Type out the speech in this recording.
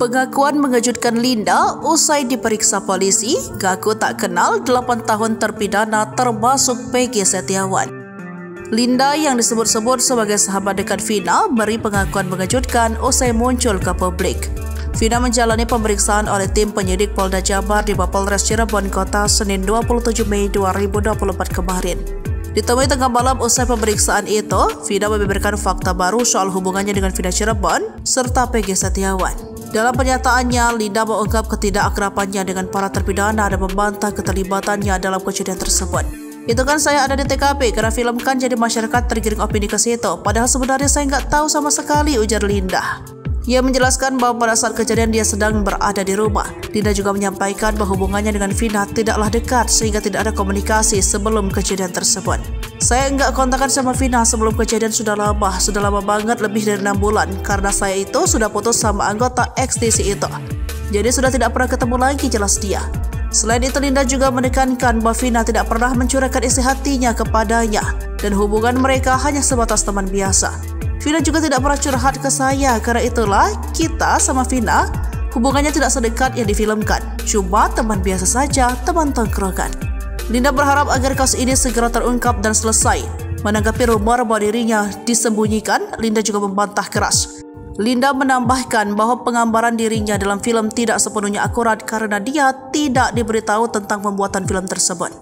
Pengakuan mengejutkan Linda usai diperiksa polisi, ngaku tak kenal 8 tahun terpidana termasuk Peggy Setiawan. Linda yang disebut-sebut sebagai sahabat dekat Vina beri pengakuan mengejutkan usai muncul ke publik. Vina menjalani pemeriksaan oleh tim penyidik Polda Jabar di Mapolres Cirebon Kota Senin 27 Mei 2024 kemarin. Ditemui tengah malam usai pemeriksaan itu, Vina membeberkan fakta baru soal hubungannya dengan Vina Cirebon serta Peggy Setiawan. Dalam pernyataannya, Linda mengungkap ketidakakrabannya dengan para terpidana dan membantah keterlibatannya dalam kejadian tersebut. Itu kan saya ada di TKP karena film kan jadi masyarakat tergiring opini ke situ. Padahal sebenarnya saya nggak tahu sama sekali, ujar Linda. Ia menjelaskan bahwa pada saat kejadian dia sedang berada di rumah. Linda juga menyampaikan bahwa hubungannya dengan Vina tidaklah dekat sehingga tidak ada komunikasi sebelum kejadian tersebut. Saya enggak kontakkan sama Vina sebelum kejadian sudah lama banget, lebih dari 6 bulan karena saya itu sudah putus sama anggota XTC itu. Jadi sudah tidak pernah ketemu lagi, jelas dia. Selain itu, Linda juga menekankan bahwa Vina tidak pernah mencurahkan isi hatinya kepadanya dan hubungan mereka hanya sebatas teman biasa. Vina juga tidak pernah curhat ke saya, karena itulah kita sama Vina hubungannya tidak sedekat yang difilmkan, cuma teman biasa saja, teman tongkrongan. Linda berharap agar kasus ini segera terungkap dan selesai. Menanggapi rumor bahwa dirinya disembunyikan, Linda juga membantah keras. Linda menambahkan bahwa penggambaran dirinya dalam film tidak sepenuhnya akurat karena dia tidak diberitahu tentang pembuatan film tersebut.